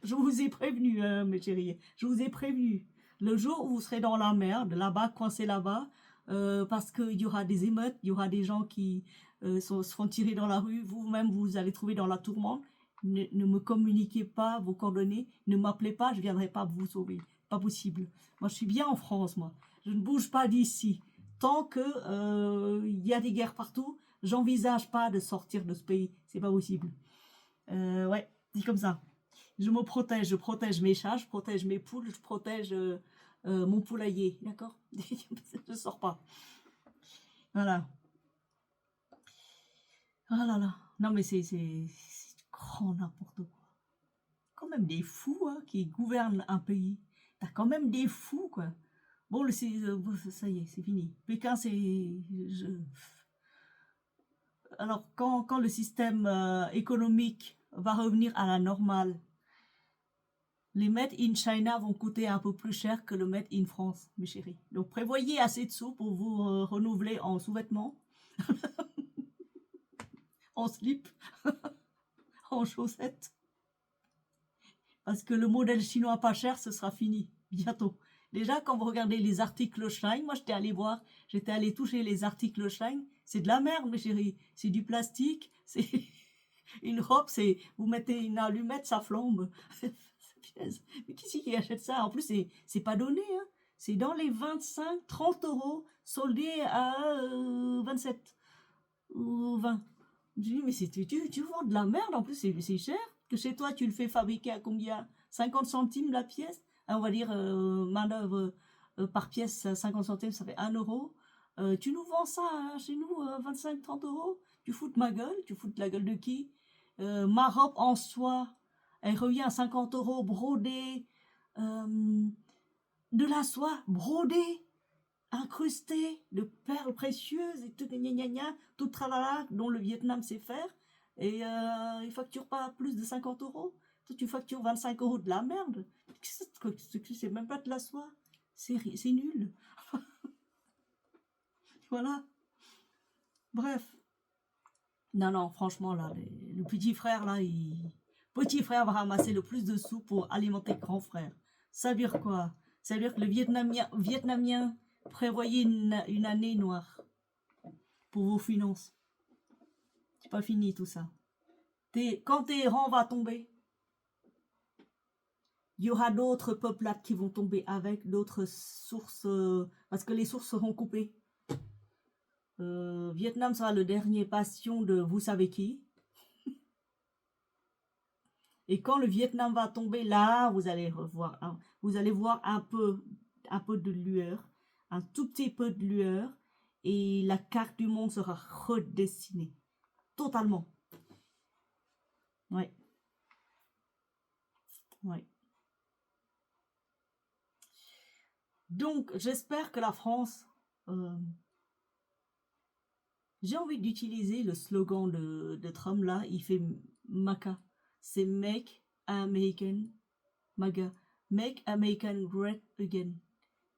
Je vous ai prévenu, mes chéris, je vous ai prévenu. Le jour où vous serez dans la merde, là-bas, coincé là-bas, parce qu'il y aura des émeutes, il y aura des gens qui se font tirer dans la rue, vous-même vous allez trouver dans la tourmente, ne me communiquez pas vos coordonnées, ne m'appelez pas, je ne viendrai pas vous sauver. Pas possible. Moi, je suis bien en France, moi. Je ne bouge pas d'ici. Tant que y a des guerres partout, j'envisage pas de sortir de ce pays. C'est pas possible. Ouais, c'est comme ça. Je protège mes chats, je protège mes poules, je protège mon poulailler, d'accord? Je ne sors pas. Voilà. Ah là là. Non, mais c'est grand n'importe quoi. Quand même des fous hein, qui gouvernent un pays. T'as quand même des fous, quoi. Bon, ça y est, c'est fini. Pékin, alors, quand le système économique va revenir à la normale, les Made in China vont coûter un peu plus cher que le Made in France, mes chéris. Donc, prévoyez assez de sous pour vous renouveler en sous-vêtements, en slip, en chaussettes. Parce que le modèle chinois pas cher, ce sera fini, bientôt. Déjà, quand vous regardez les articles Shine, moi j'étais allé toucher les articles Shine, c'est de la merde, mes chéris. C'est du plastique, c'est une robe, vous mettez une allumette, ça flambe. Mais qui c'est qui achète ça? En plus, c'est pas donné, hein. C'est dans les 25-30 euros, soldé à 27 ou 20. Je dis, mais tu vends de la merde, en plus c'est cher. Que chez toi, tu le fais fabriquer à combien? 50 centimes la pièce? On va dire, main-d'œuvre par pièce, 50 centimes, ça fait 1 euro. Tu nous vends ça hein, chez nous, 25-30 euros? Tu fous de ma gueule? Tu fous de la gueule de qui? Ma robe en soie, elle revient à 50 euros brodée. De la soie brodée, incrustée de perles précieuses et tout gna gna gna, tout tralala, dont le Vietnam sait faire. Et il facture pas plus de 50 euros. Toi, tu factures 25 euros de la merde. C'est même pas de la soie. C'est nul. Voilà. Bref. Non, non, franchement, là, le petit frère, là, petit frère va ramasser le plus de sous pour alimenter grand frère. Ça veut dire quoi? Ça veut dire que le Vietnamien prévoyait une année noire pour vos finances. C'est pas fini tout ça. Quand Téhéran va tomber, il y aura d'autres peuplades qui vont tomber avec d'autres sources, parce que les sources seront coupées. Vietnam sera le dernier bastion de vous savez qui. Et quand le Vietnam va tomber, là, vous allez voir un peu de lueur, un tout petit peu de lueur, et la carte du monde sera redessinée totalement. Ouais. Ouais. Donc, j'espère que la France... j'ai envie d'utiliser le slogan de Trump, là, il fait MACA. C'est Make American MAGA. Make American Great Again.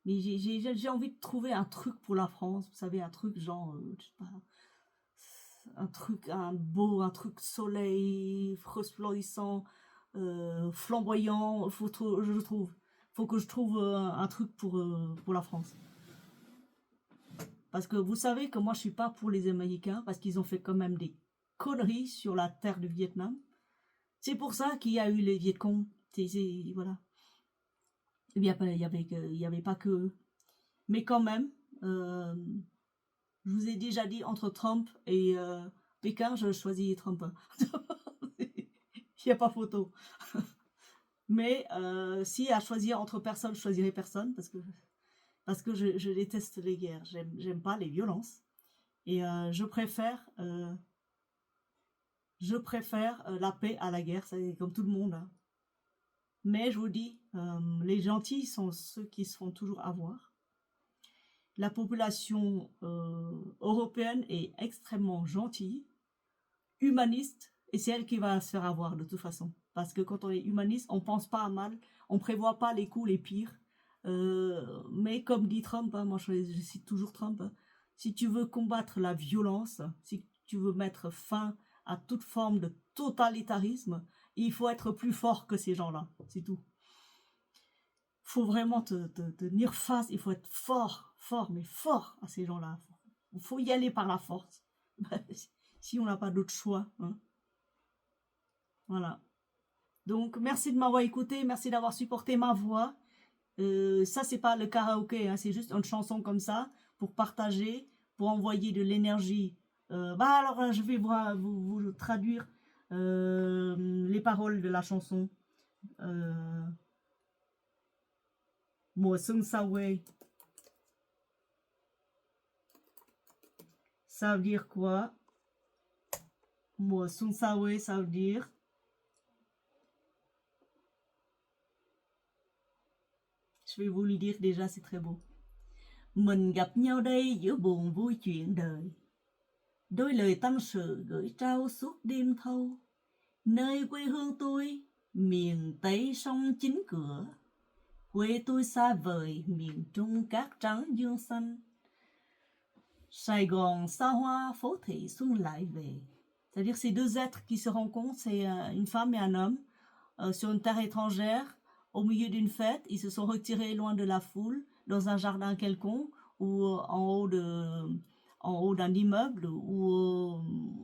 Mais j'ai envie de trouver un truc pour la France, vous savez, un truc genre, je sais pas, un truc soleil, resplendissant, flamboyant, faut que je trouve un truc pour la France. Parce que vous savez que moi je suis pas pour les Américains, parce qu'ils ont fait quand même des conneries sur la terre du Vietnam. C'est pour ça qu'il y a eu les Vietcong. Voilà. Il y avait pas que eux. Mais quand même, je vous ai déjà dit, entre Trump et Pékin, je choisis Trump. Il n'y a pas photo. Mais si à choisir entre personnes, je choisirais personne parce que je déteste les guerres. J'aime pas les violences. Et je préfère la paix à la guerre, c'est comme tout le monde. Hein. Mais je vous dis, les gentils sont ceux qui se font toujours avoir. La population européenne est extrêmement gentille, humaniste, et c'est elle qui va se faire avoir de toute façon. Parce que quand on est humaniste, on pense pas à mal, on prévoit pas les coups les pires. Mais comme dit Trump, hein, moi je cite toujours Trump, hein, si tu veux combattre la violence, si tu veux mettre fin à toute forme de totalitarisme, il faut être plus fort que ces gens-là, c'est tout. Il faut vraiment te tenir face, il faut être fort, mais fort à ces gens-là. Il faut y aller par la force. Si on n'a pas d'autre choix. Hein. Voilà. Donc, merci de m'avoir écouté, merci d'avoir supporté ma voix. Ça, c'est pas le karaoké, hein, c'est juste une chanson comme ça, pour partager, pour envoyer de l'énergie. Alors, je vais vous traduire les paroles de la chanson. Mùa xuân sao quê. Ça veut dire quoi? Mùa xuân sao quê, ça veut dire je vais vous le dire déjà, c'est très beau. Mình gặp nhau đây giữa buồn vui chuyện đời, đôi lời tâm sự gửi trao suốt đêm thâu. Nơi quê hương tôi, miền Tây sông chính cửa, quê tôi xa vời, miền Trung cát trắng dương xanh. Sài Gòn xa hoa, phố thị xuân lại về. C'est-à-dire ces deux êtres qui se rencontrent, c'est une femme et un homme, sur une terre étrangère, au milieu d'une fête. Ils se sont retirés loin de la foule, dans un jardin quelconque, ou en haut d'un immeuble, ou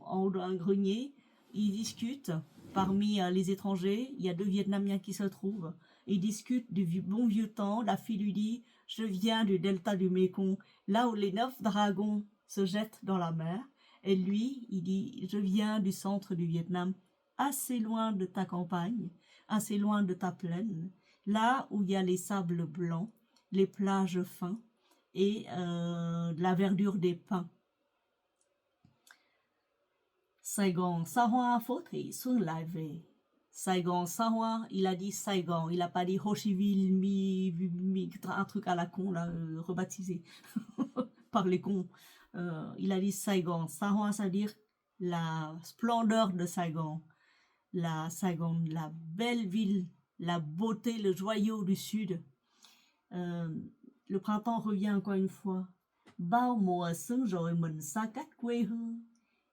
en haut d'un grenier. Ils discutent. Parmi les étrangers, il y a deux Vietnamiens qui se trouvent. Ils discutent du bon vieux temps. La fille lui dit « Je viens du delta du Mékong, là où les 9 dragons se jettent dans la mer. » Et lui, il dit « Je viens du centre du Vietnam, assez loin de ta campagne, assez loin de ta plaine, là où il y a les sables blancs, les plages fins et la verdure des pins. » Saigon, xa hoa phố thị xuân lại về. Saigon, xa hoa, il a dit Saigon, il a pas dit Ho Chi Minh, un truc à la con, là, rebaptisé par les cons. Il a dit Saigon, xa hoa, ça veut dire la splendeur de Saigon. La Saigon, la belle ville, la beauté, le joyau du sud. Le printemps revient encore une fois. Bao mùa xuân rồi mình xa cách quê hương.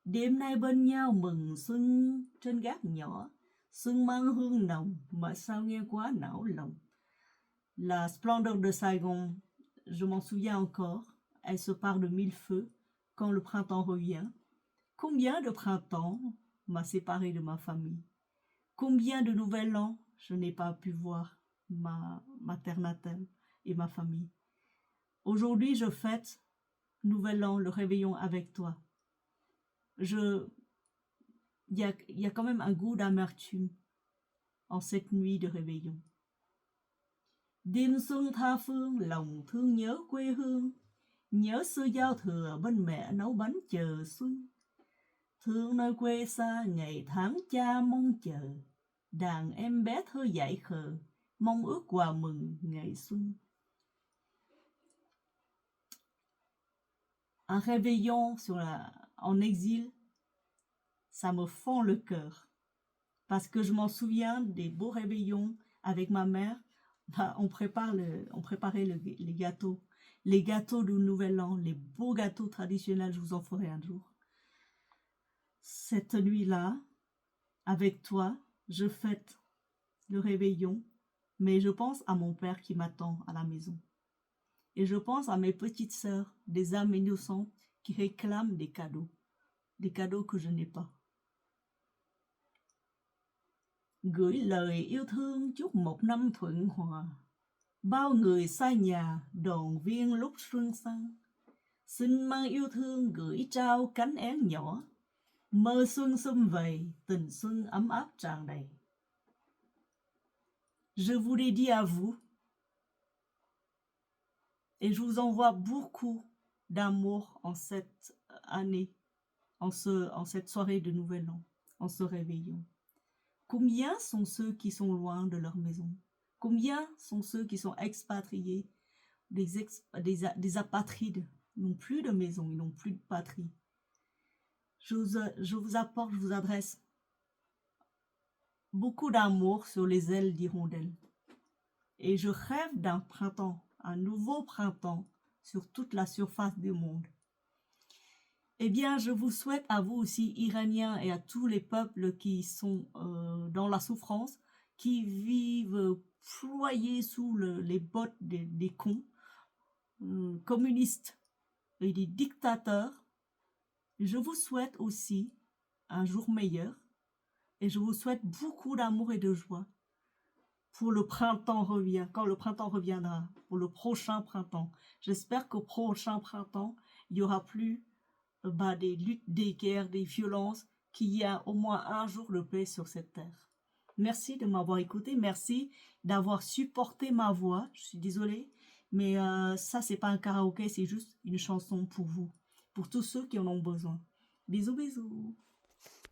Đêm nay bên nhau mừng xuân trên gác nhỏ. Xuân mang hương nồng mà sao nghe quá não lòng. La splendeur de Saigon, je m'en souviens encore. Elle se part de mille feux quand le printemps revient. Combien de printemps m'a séparé de ma famille? Combien de nouvel an je n'ai pas pu voir ma terre natale et ma famille. Aujourd'hui, je fête Nouvel An, le réveillon avec toi. Il y a quand même un goût d'amertume en cette nuit de réveillon. Đêm xuân tha phương, lòng thương nhớ quê hương, nhớ xưa giao thừa bên mẹ nấu bánh chờ xuân. Thương nơi quê xa, ngày tháng cha mong chờ, đàn em bé thơ dại khờ, mong ước quà mừng ngày xuân. Un réveillon en exil, ça me fend le cœur. Parce que je m'en souviens des beaux réveillons avec ma mère. On préparait les gâteaux. Les gâteaux du Nouvel An, les beaux gâteaux traditionnels, je vous en ferai un jour. Cette nuit-là, avec toi, je fête le réveillon, mais je pense à mon père qui m'attend à la maison. Et je pense à mes petites sœurs, des âmes innocentes qui réclament des cadeaux que je n'ai pas. Gửi lời yêu thương chúc một năm thuận hòa, bao người xa nhà đoàn viên lúc xuân sang. Xin mang yêu thương gửi trao cánh én nhỏ, mơ xuân sum vầy, tình xuân ấm áp tràn đầy. Je vous dédie à vous et je vous envoie beaucoup d'amour en cette année, en cette soirée de Nouvel An, en ce réveillon. Combien sont ceux qui sont loin de leur maison? Combien sont ceux qui sont expatriés, des apatrides? Ils n'ont plus de maison, ils n'ont plus de patrie. Je vous adresse beaucoup d'amour sur les ailes d'hirondelle. Et je rêve d'un printemps, un nouveau printemps sur toute la surface du monde. Eh bien, je vous souhaite à vous aussi, Iraniens, et à tous les peuples qui sont dans la souffrance, qui vivent ployés sous les bottes des cons, communistes et des dictateurs. Je vous souhaite aussi un jour meilleur et je vous souhaite beaucoup d'amour et de joie pour le printemps revient, quand le printemps reviendra, pour le prochain printemps. J'espère qu'au prochain printemps, il n'y aura plus des luttes, des guerres, des violences, qu'il y a au moins un jour de paix sur cette terre. Merci de m'avoir écouté, merci d'avoir supporté ma voix. Je suis désolée, mais ça, c'est pas un karaoké, c'est juste une chanson pour vous, pour tous ceux qui en ont besoin. Bisous, bisous.